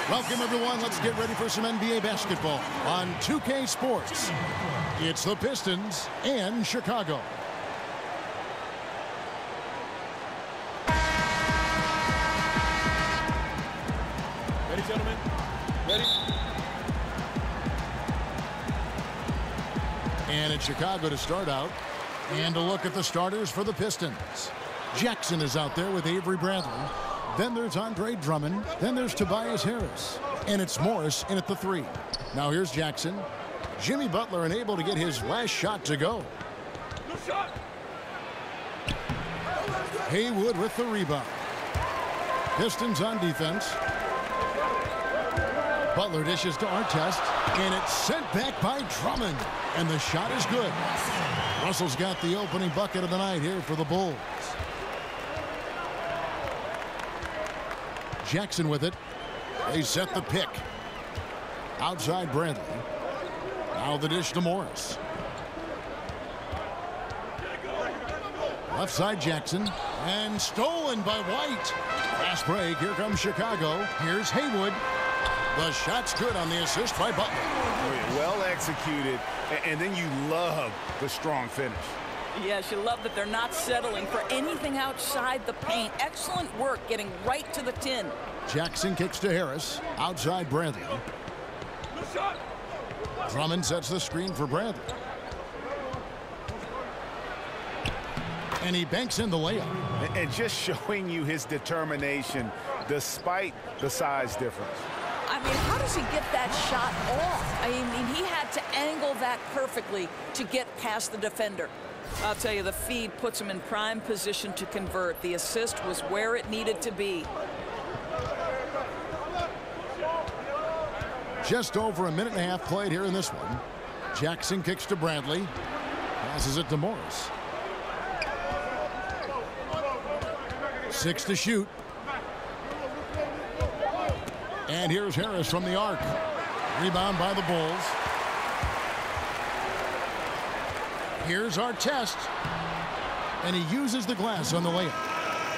Welcome, everyone. Let's get ready for some NBA basketball on 2K Sports. It's the Pistons and Chicago. Ready, gentlemen? Ready? And it's Chicago to start out. And a look at the starters for the Pistons. Jackson is out there with Avery Bradley. Then there's Andre Drummond. Then there's Tobias Harris. And it's Morris in at the 3. Now here's Jackson. Jimmy Butler unable to get his last shot to go. Haywood with the rebound. Pistons on defense. Butler dishes to Artest. And it's sent back by Drummond. And the shot is good. Russell's got the opening bucket of the night here for the Bulls. Jackson with it. They set the pick. Outside Bradley. Now the dish to Morris. Left side Jackson. And stolen by White. Fast break. Here comes Chicago. Here's Haywood. The shot's good on the assist by Butler. Well executed. And then you love the strong finish. Yes, you love that they're not settling for anything outside the paint. Excellent work getting right to the tin. Jackson kicks to Harris. Outside Bradley. Drummond sets the screen for Bradley. And he banks in the layup. And just showing you his determination despite the size difference. I mean, how does he get that shot off? I mean, he had to angle that perfectly to get past the defender. I'll tell you, the feed puts him in prime position to convert. The assist was where it needed to be. Just over a minute and a half played here in this one. Jackson kicks to Bradley. Passes it to Morris. 6 to shoot. And here's Harris from the arc. Rebound by the Bulls. Here's Artest. And he uses the glass on the layup.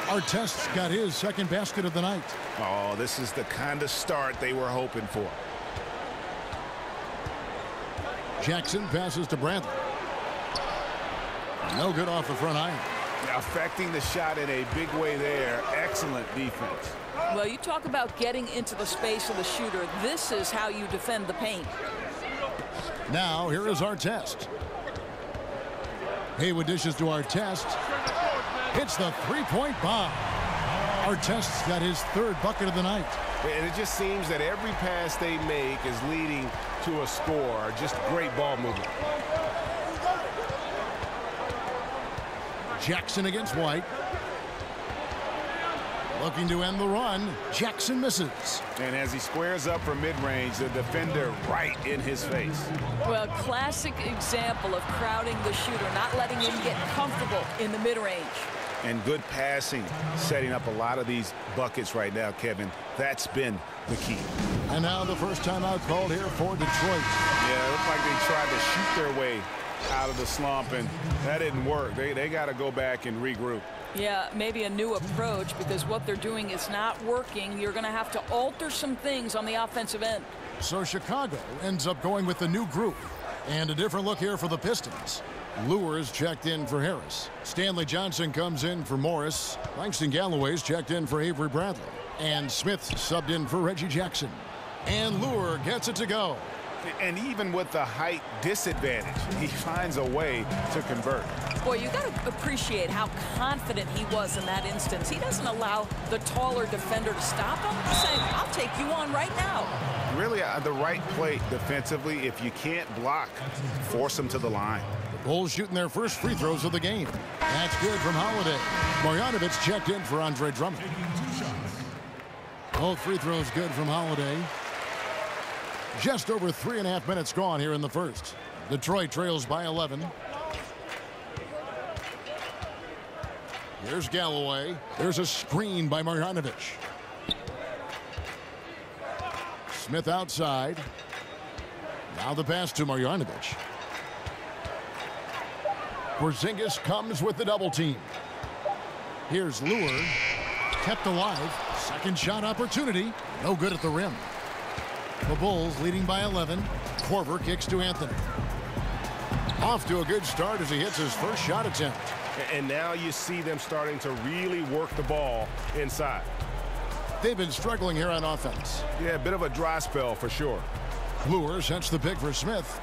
Artest's got his second basket of the night. Oh, this is the kind of start they were hoping for. Jackson passes to Bradley. No good off the front iron. Affecting the shot in a big way there. Excellent defense. Well, you talk about getting into the space of the shooter. This is how you defend the paint. Now, here is Artest. Haywood dishes to Artest. Hits the three-point bomb. Artest's got his third bucket of the night. And it just seems that every pass they make is leading to a score. Just great ball movement. Jackson against White. Looking to end the run. Jackson misses. And as he squares up for mid-range, the defender right in his face. Well, classic example of crowding the shooter, not letting him get comfortable in the mid-range. And good passing, setting up a lot of these buckets right now, Kevin. That's been the key. And now the first timeout called here for Detroit. Yeah, it looked like they tried to shoot their way out of the slump, and that didn't work. They got to go back and regroup. Yeah, maybe a new approach, because what they're doing is not working. You're going to have to alter some things on the offensive end. So Chicago ends up going with the new group. And a different look here for the Pistons. Lures checked in for Harris. Stanley Johnson comes in for Morris. Langston Galloway's checked in for Avery Bradley. And Smith subbed in for Reggie Jackson. And Lure gets it to go. And even with the height disadvantage, he finds a way to convert. Boy, you got to appreciate how confident he was in that instance. He doesn't allow the taller defender to stop him. He's saying, I'll take you on right now. Really, the right play defensively. If you can't block, force him to the line. The Bulls shooting their first free throws of the game. That's good from Holiday. Marjanovic checked in for Andre Drummond. Both free throws good from Holiday. Just over 3.5 minutes gone here in the first. Detroit trails by 11. Here's Galloway. There's a screen by Marjanovic. Smith outside. Now the pass to Marjanovic. Porzingis comes with the double team. Here's Lure. Kept alive. Second shot opportunity. No good at the rim. The Bulls leading by 11. Korver kicks to Anthony. Off to a good start as he hits his first shot attempt. And now you see them starting to really work the ball inside. They've been struggling here on offense. Yeah, a bit of a dry spell for sure. Luer sets the pick for Smith.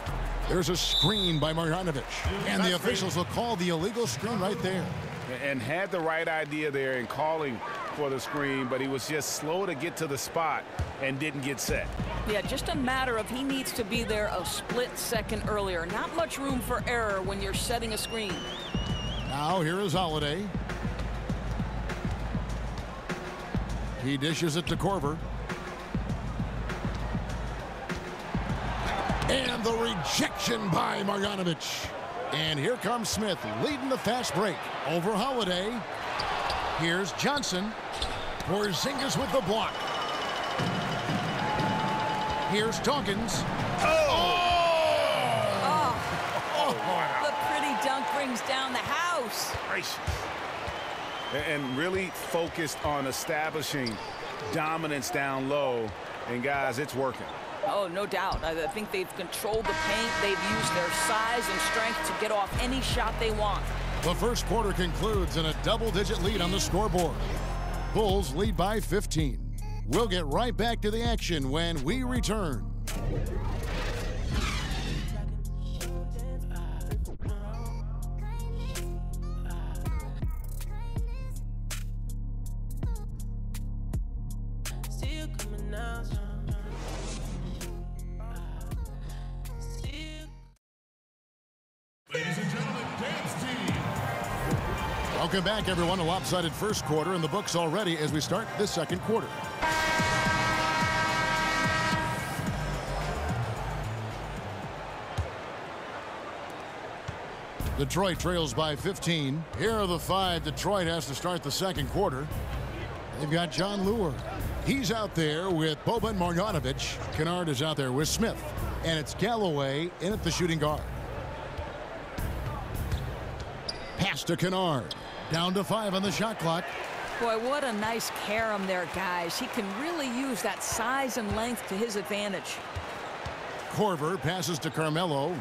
There's a screen by Marjanovic. And the officials will call the illegal screen right there. And had the right idea there in calling for the screen, but he was just slow to get to the spot and didn't get set. Yeah, just a matter of he needs to be there a split second earlier. Not much room for error when you're setting a screen. Now here is Holiday. He dishes it to Korver. And the rejection by Marjanovic. And here comes Smith leading the fast break over Holiday. Here's Johnson. Porzingis with the block. Here's Dawkins. The pretty dunk brings down the house. And really focused on establishing dominance down low. And guys, it's working. Oh, no doubt. I think they've controlled the paint. They've used their size and strength to get off any shot they want. The first quarter concludes in a double-digit lead on the scoreboard. Bulls lead by 15. We'll get right back to the action when we return. Welcome back, everyone. A lopsided first quarter in the books already as we start the second quarter. Detroit trails by 15. Here are the 5 Detroit has to start the second quarter. They've got John Luer. He's out there with Boban Marjanovic. Kennard is out there with Smith. And it's Galloway in at the shooting guard. Pass to Kennard. Down to 5 on the shot clock. Boy, what a nice carom there, guys. He can really use that size and length to his advantage. Korver passes to Carmelo.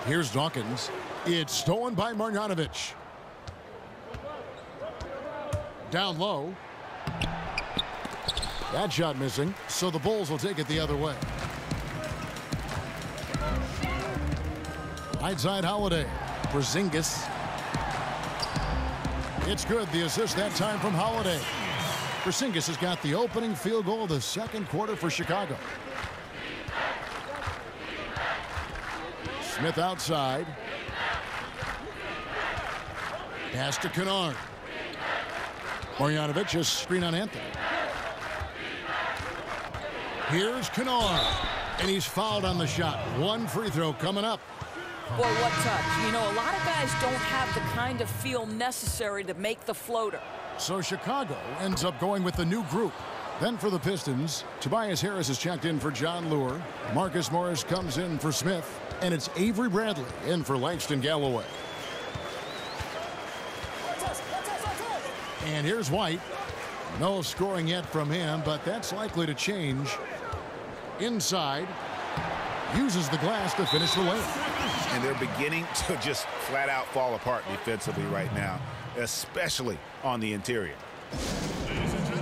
Here's Dawkins. It's stolen by Marjanovic. Down low. That shot missing, so the Bulls will take it the other way. Right side Holiday. Porzingis. It's good. The assist that time from Holiday. Porzingis has got the opening field goal of the second quarter for Chicago. Smith outside. Pass to Kennard. Marjanovic just screen on Anthony. Here's Kennard. And he's fouled on the shot. One free throw coming up. Boy, what touch. You know, a lot of guys don't have the kind of feel necessary to make the floater. So Chicago ends up going with the new group. Then for the Pistons, Tobias Harris is checked in for John Luer. Marcus Morris comes in for Smith. And it's Avery Bradley in for Langston Galloway. And here's White. No scoring yet from him, but that's likely to change. Inside. Uses the glass to finish the layup. And they're beginning to just flat out fall apart defensively right now, especially on the interior.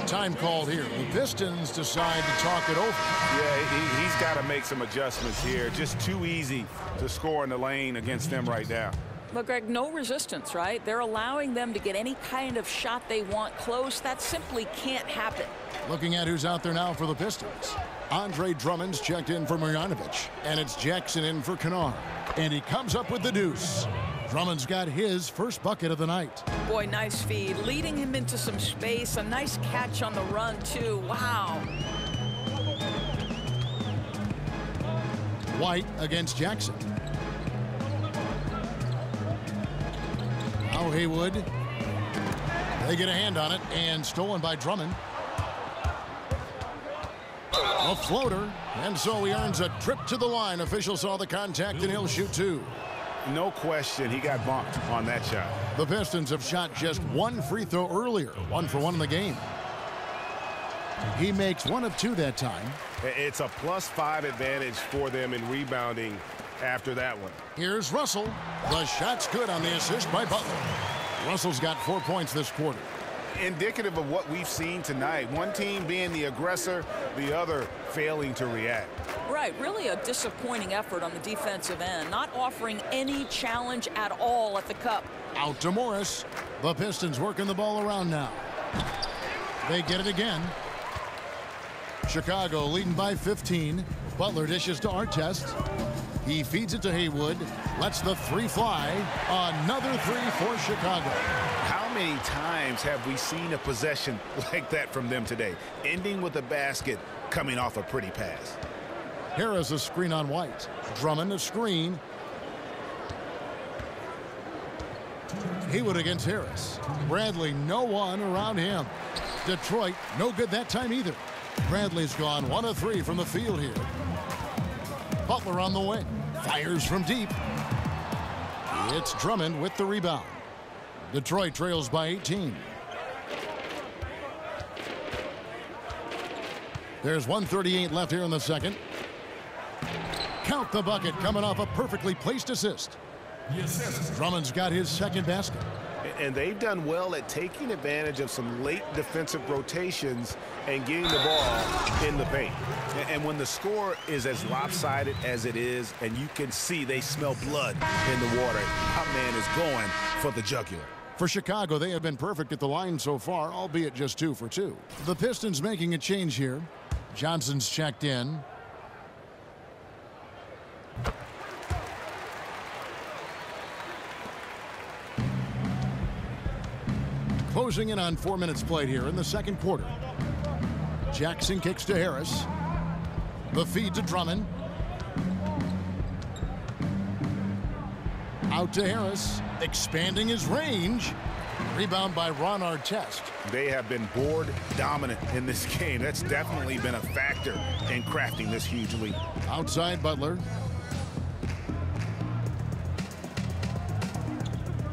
Time called here. The Pistons decide to talk it over. Yeah, he's got to make some adjustments here. Just too easy to score in the lane against them right now. But, Greg, no resistance, right? They're allowing them to get any kind of shot they want close. That simply can't happen. Looking at who's out there now for the Pistons. Andre Drummond's checked in for Marjanovic. And it's Jackson in for Kennard. And he comes up with the deuce. Drummond's got his first bucket of the night. Boy, nice feed. Leading him into some space. A nice catch on the run, too. Wow. White against Jackson. Now Haywood. They get a hand on it and stolen by Drummond. A floater, and so he earns a trip to the line. Official saw the contact, and he'll shoot 2. No question, he got bumped on that shot. The Pistons have shot just one free throw earlier, 1 for 1 in the game. He makes 1 of 2 that time. It's a +5 advantage for them in rebounding after that one. Here's Russell. The shot's good on the assist by Butler. Russell's got 4 points this quarter. Indicative of what we've seen tonight. One team being the aggressor, the other failing to react. Right, really a disappointing effort on the defensive end, not offering any challenge at all at the cup. Out to Morris. The Pistons working the ball around now. They get it again. Chicago leading by 15. Butler dishes to Artest. He feeds it to Haywood. Lets the 3 fly. Another 3 for Chicago. How many times have we seen a possession like that from them today? Ending with a basket, coming off a pretty pass. Harris a screen on White. Drummond a screen. Haywood against Harris. Bradley, no one around him. Detroit, no good that time either. Bradley's gone 1 of 3 from the field here. Butler on the wing. Fires from deep. It's Drummond with the rebound. Detroit trails by 18. There's 1:38 left here in the second. Count the bucket coming off a perfectly placed assist. Drummond's got his second basket. And they've done well at taking advantage of some late defensive rotations and getting the ball in the paint. And when the score is as lopsided as it is, and you can see they smell blood in the water, our man is going for the jugular. For Chicago, they have been perfect at the line so far, albeit just 2 for 2. The Pistons making a change here. Johnson's checked in. Closing in on 4 minutes played here in the second quarter. Jackson kicks to Harris. The feed to Drummond. Out to Harris, expanding his range. Rebound by Ron Artest. They have been board dominant in this game. That's definitely been a factor in crafting this huge lead. Outside Butler.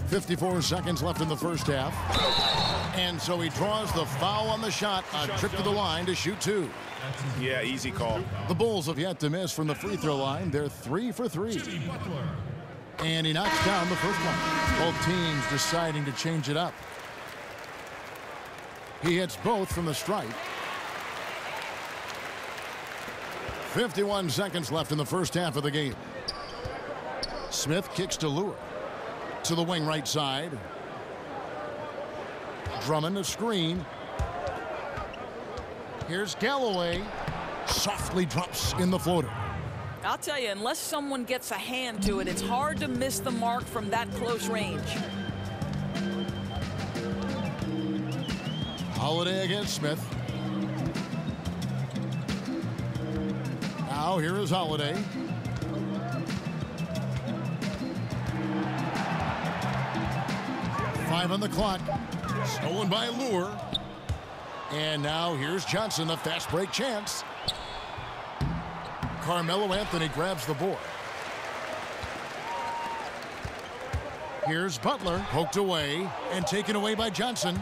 54 seconds left in the first half. And so he draws the foul on the shot. A trip to the line to shoot 2. Yeah, easy call. The Bulls have yet to miss from the free throw line. They're 3 for 3. And he knocks down the first one. Both teams deciding to change it up. He hits both from the stripe. 51 seconds left in the first half of the game. Smith kicks to Lure. To the wing right side. Drummond a screen. Here's Galloway. Softly drops in the floater. I'll tell you, unless someone gets a hand to it, it's hard to miss the mark from that close range. Holiday against Smith. Now here is Holiday. Five on the clock. Stolen by Lure. And now here's Johnson, a fast break chance. Carmelo Anthony grabs the board. Here's Butler, poked away and taken away by Johnson.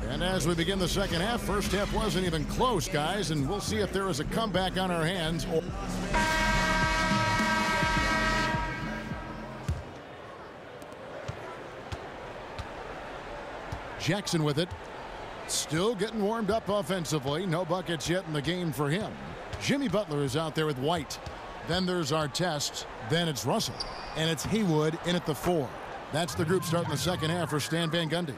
And as we begin the second half, first half wasn't even close, guys, and we'll see if there is a comeback on our hands. Jackson with it. Still getting warmed up offensively. No buckets yet in the game for him. Jimmy Butler is out there with White. Then there's Artest. Then it's Russell. And it's Haywood in at the 4. That's the group starting the second half for Stan Van Gundy.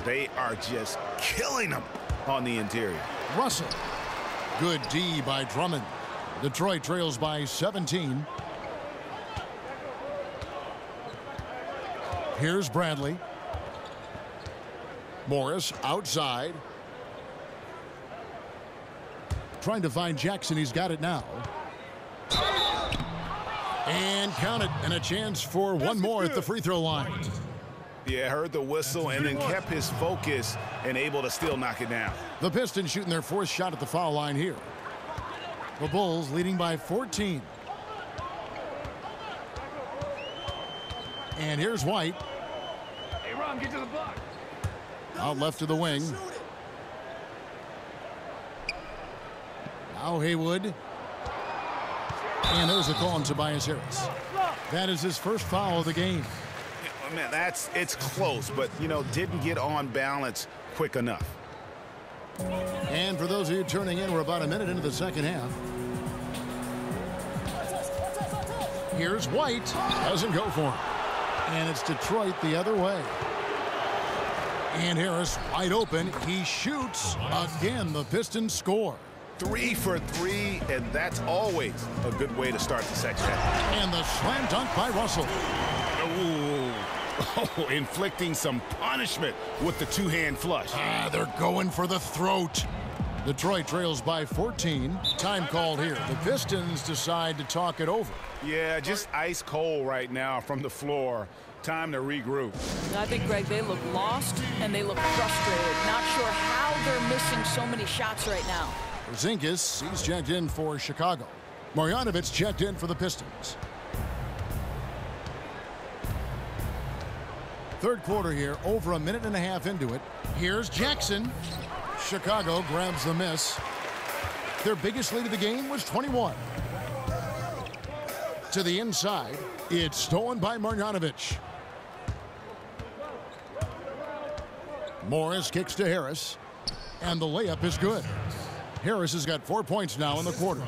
They are just killing them on the interior. Russell. Good D by Drummond. Detroit trails by 17. Here's Bradley. Morris outside. Trying to find Jackson. He's got it now. And count it. And a chance for one more at the free throw line. Yeah, heard the whistle and then kept his focus and able to still knock it down. The Pistons shooting their fourth shot at the foul line here. The Bulls leading by 14. And here's White. Hey, Ron, get to the block. Out left to the wing. Now Haywood. And there's a call on Tobias Harris. That is his first foul of the game. Man, it's close, but, you know, didn't get on balance quick enough. And for those of you turning in, we're about a minute into the second half. Here's White. Doesn't go for him. And it's Detroit the other way. And Harris wide open. He shoots. Again, the Pistons score. 3 for 3, and that's always a good way to start the second half. And the slam dunk by Russell. Oh, inflicting some punishment with the two-hand flush. They're going for the throat. Detroit trails by 14. Time called here. The Pistons decide to talk it over. Yeah, just ice cold right now from the floor. Time to regroup. I think, Greg, they look lost and they look frustrated. Not sure how they're missing so many shots right now. Porzingis, he's checked in for Chicago. Marjanovic checked in for the Pistons. Third quarter here, over a minute and a half into it. Here's Jackson. Chicago grabs the miss. Their biggest lead of the game was 21. To the inside, it's stolen by Marjanovic. Morris kicks to Harris, and the layup is good. Harris has got 4 points now in the quarter.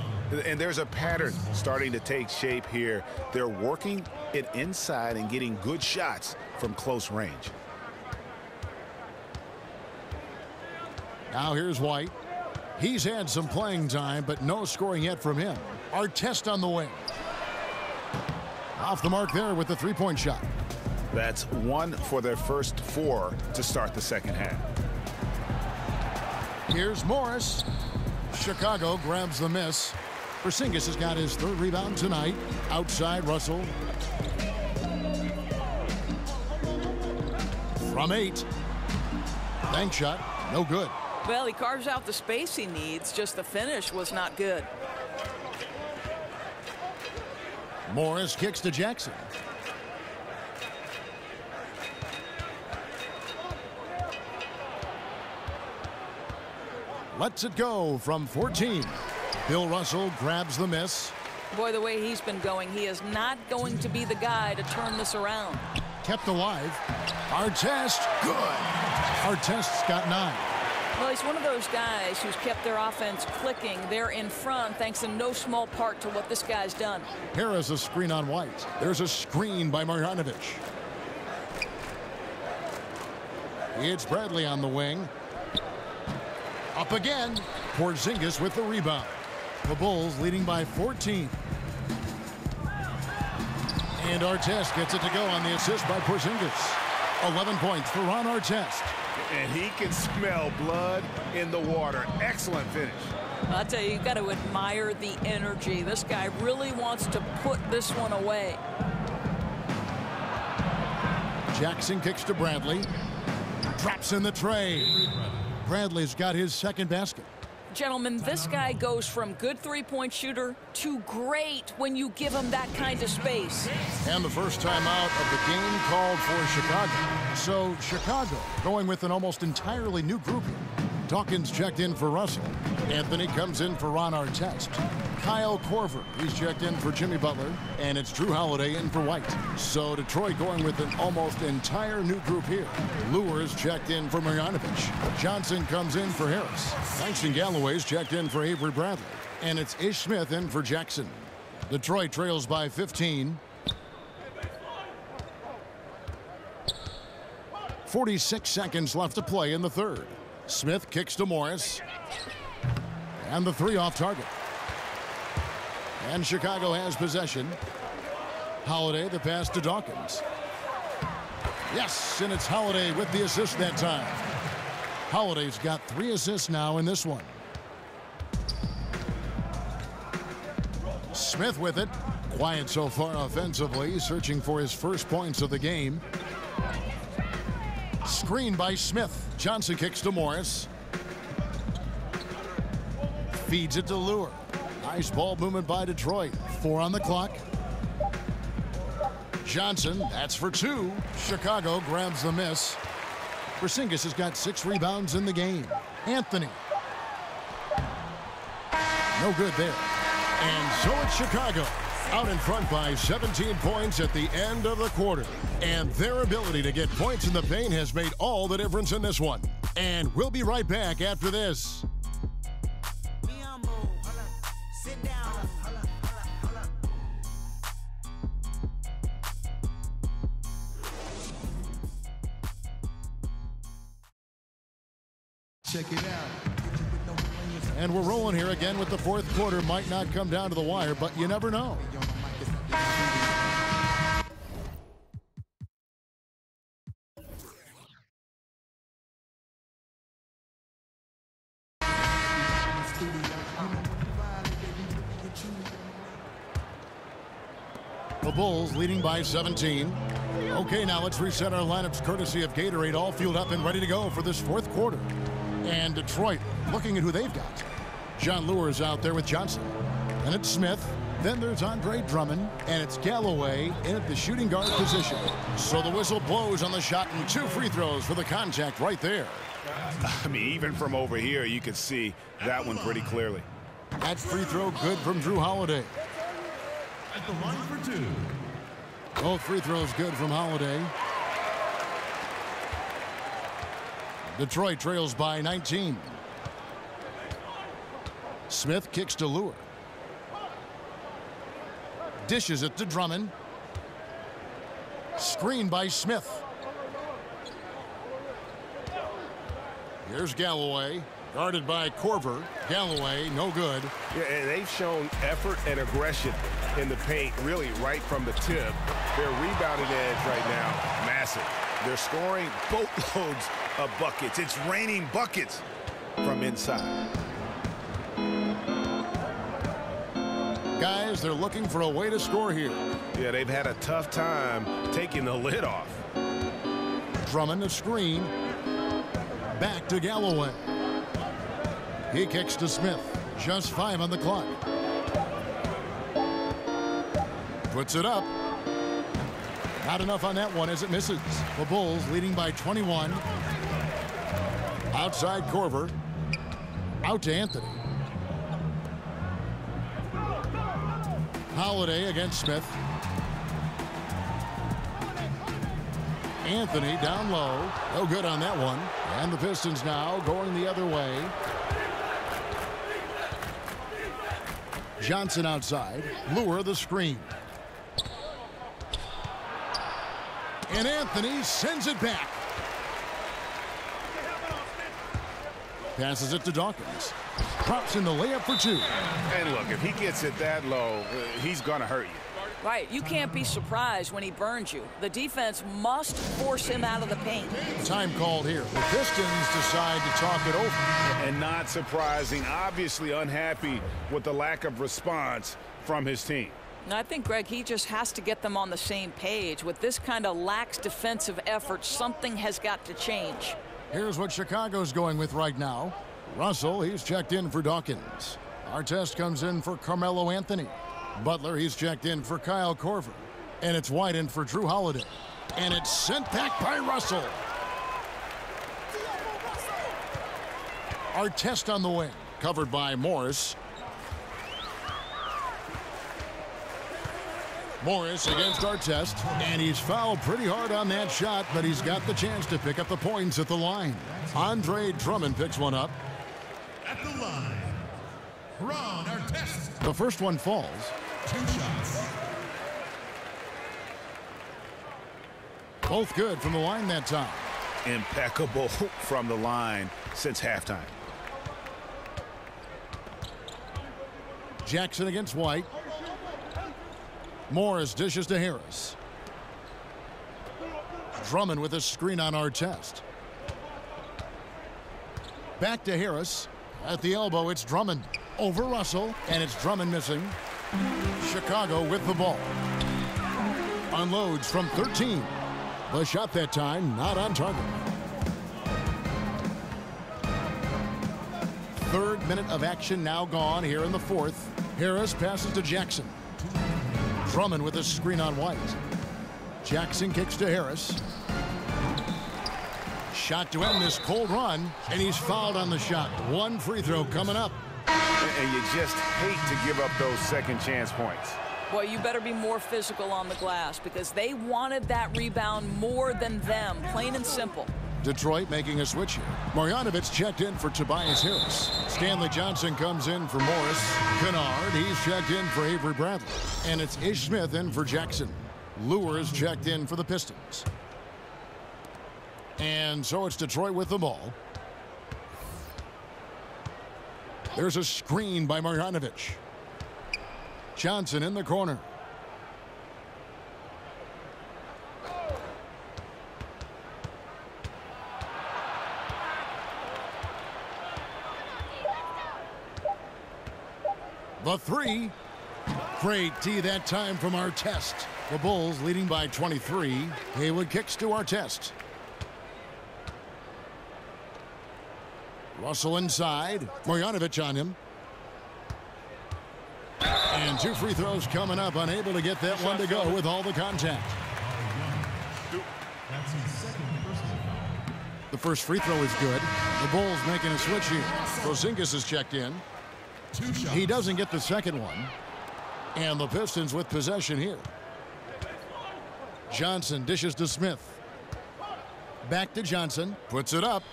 And there's a pattern starting to take shape here. They're working it inside and getting good shots from close range. Now here's White. He's had some playing time, but no scoring yet from him. Artest on the wing. Off the mark there with the three-point shot. That's 1 for their first 4 to start the second half. Here's Morris. Chicago grabs the miss. Porzingis has got his third rebound tonight. Outside Russell. From 8. Bank shot, no good. Well, he carves out the space he needs. Just the finish was not good. Morris kicks to Jackson. Lets it go from 14. Bill Russell grabs the miss. Boy, the way he's been going, he is not going to be the guy to turn this around. Kept alive. Artest, good. Artest's got 9. Well, he's one of those guys who's kept their offense clicking. They're in front thanks in no small part to what this guy's done. Harris a screen on White. There's a screen by Marjanovic. It's Bradley on the wing. Up again. Porzingis with the rebound. The Bulls leading by 14. And Artest gets it to go on the assist by Porzingis. 11 points for Ron Artest. And he can smell blood in the water. Excellent finish. I'll tell you, you've got to admire the energy. This guy really wants to put this one away. Jackson kicks to Bradley. Drops in the tray. Bradley's got his second basket. Gentlemen, this guy goes from good three-point shooter to great when you give him that kind of space. And the first time out of the game called for Chicago. So Chicago going with an almost entirely new group here. Dawkins checked in for Russell. Anthony comes in for Ron Artest. Kyle Korver, he's checked in for Jimmy Butler. And it's Drew Holiday in for White. So Detroit going with an almost entire new group here. Lewis checked in for Marjanovic. Johnson comes in for Harris. Langston Galloway's checked in for Avery Bradley. And it's Ish Smith in for Jackson. Detroit trails by 15. 46 seconds left to play in the third. Smith kicks to Morris. And the three off target. And Chicago has possession. Holiday, the pass to Dawkins. Yes, and it's Holiday with the assist that time. Holiday's got 3 assists now in this one. Smith with it. Quiet so far offensively, searching for his first points of the game. Screen by Smith. Johnson kicks to Morris. Feeds it to Lure. Nice ball movement by Detroit. 4 on the clock. Johnson, that's for 2. Chicago grabs the miss. Porzingis has got 6 rebounds in the game. Anthony. No good there. And so it's Chicago, out in front by 17 points at the end of the quarter. And their ability to get points in the paint has made all the difference in this one. And we'll be right back after this. Check it out. And we're rolling here again with the fourth quarter. Might not come down to the wire, but you never know. The Bulls leading by 17. Okay, now let's reset our lineups courtesy of Gatorade, all fueled up and ready to go for this fourth quarter. And Detroit looking at who they've got. John Lure is out there with Johnson. And it's Smith. Then there's Andre Drummond. And it's Galloway in at the shooting guard position. So the whistle blows on the shot and 2 free throws for the contact right there. I mean, even from over here, you can see that one pretty clearly. That's free throw good from Drew Holiday. At the line for 2. Both free throws good from Holiday. Detroit trails by 19. Smith kicks to Lure. Dishes it to Drummond. Screen by Smith. Here's Galloway. Guarded by Korver. Galloway, no good. Yeah, and they've shown effort and aggression in the paint, really right from the tip. Their rebounding edge right now, massive. They're scoring boatloads of buckets. It's raining buckets from inside. Guys, they're looking for a way to score here. Yeah, they've had a tough time taking the lid off. Drummond a screen. Back to Galloway. He kicks to Smith. Just 5 on the clock. Puts it up. Not enough on that one as it misses. The Bulls leading by 21. Outside Korver. Out to Anthony. Holiday against Smith. Anthony down low. No good on that one. And the Pistons now going the other way. Johnson outside. Lure the screen. And Anthony sends it back. Passes it to Dawkins. Drops in the layup for 2. And look, if he gets it that low, he's going to hurt you. Right, you can't be surprised when he burns you. The defense must force him out of the paint. Time called here. The Pistons decide to talk it over. And not surprising, obviously unhappy with the lack of response from his team. I think, Greg, he just has to get them on the same page. With this kind of lax defensive effort, something has got to change. Here's what Chicago's going with right now. Russell, he's checked in for Dawkins. Artest comes in for Carmelo Anthony. Butler, he's checked in for Kyle Korver. And it's White in for Drew Holiday. And it's sent back by Russell. Artest on the wing, covered by Morris. Morris against Artest, and he's fouled pretty hard on that shot, but he's got the chance to pick up the points at the line. Andre Drummond picks one up. At the line, Ron Artest. The first one falls. 2 shots. Both good from the line that time. Impeccable from the line since halftime. Jackson against White. Morris dishes to Harris. Drummond with a screen on Artest. Back to Harris. At the elbow, it's Drummond. Over Russell, and it's Drummond missing. Chicago with the ball. Unloads from 13. The shot that time, not on target. Third minute of action now gone here in the fourth. Harris passes to Jackson. Drummond with a screen on White. Jackson kicks to Harris. Shot to end this cold run, and he's fouled on the shot. One free throw coming up. And you just hate to give up those second chance points. Boy, you better be more physical on the glass because they wanted that rebound more than them, plain and simple. Detroit making a switch here. Marjanovic checked in for Tobias Harris. Stanley Johnson comes in for Morris. Kennard, he's checked in for Avery Bradley. And it's Ish Smith in for Jackson. Lewis checked in for the Pistons. And so it's Detroit with the ball. There's a screen by Marjanovic. Johnson in the corner. The three. Great D that time from Artest. The Bulls leading by 23. Haywood kicks to Artest. Russell inside. Marjanovic on him. And two free throws coming up. Unable to get that one to go with all the contact. The first free throw is good. The Bulls making a switch here. Porzingis is checked in. He doesn't get the second one. And the Pistons with possession here. Johnson dishes to Smith. Back to Johnson. Puts it up.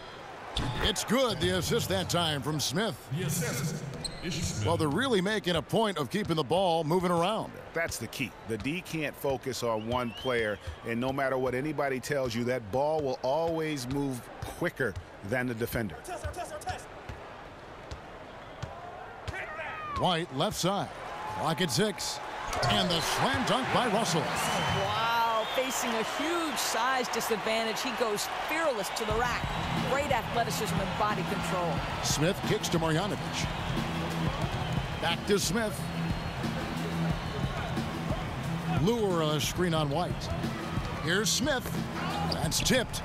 It's good. The assist that time from Smith. Well, they're really making a point of keeping the ball moving around. That's the key. The D can't focus on one player, and no matter what anybody tells you, that ball will always move quicker than the defender. White left side. Clock at 6. And the slam dunk by Russell. Wow, facing a huge size disadvantage. He goes fearless to the rack. Great athleticism and body control. Smith kicks to Marjanovic. Back to Smith. Lure a screen on White. Here's Smith. That's tipped.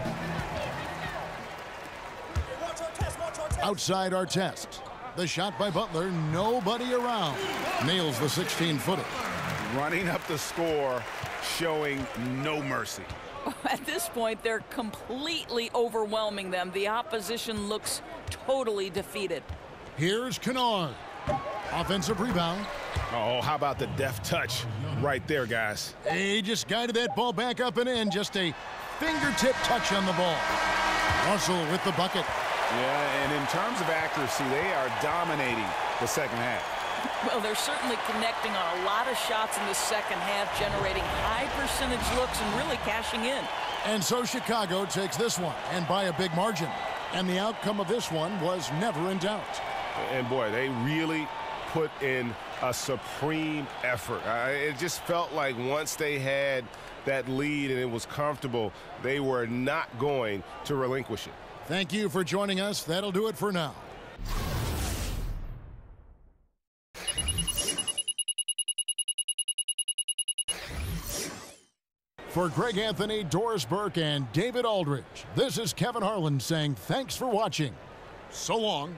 Outside Artest. The shot by Butler. Nobody around. Nails the 16-footer. Running up the score, showing no mercy. At this point, they're completely overwhelming them. The opposition looks totally defeated. Here's Kennard. Offensive rebound. Oh, how about the deft touch right there, guys? He just guided that ball back up and in. Just a fingertip touch on the ball. Russell with the bucket. Yeah, and in terms of accuracy, they are dominating the second half. Well, they're certainly connecting on a lot of shots in the second half, generating high percentage looks and really cashing in. And so Chicago takes this one, and by a big margin. And the outcome of this one was never in doubt. And boy, they really put in a supreme effort. It just felt like once they had that lead and it was comfortable, they were not going to relinquish it. Thank you for joining us. That'll do it for now. For Greg Anthony, Doris Burke, and David Aldridge, this is Kevin Harlan saying thanks for watching. So long.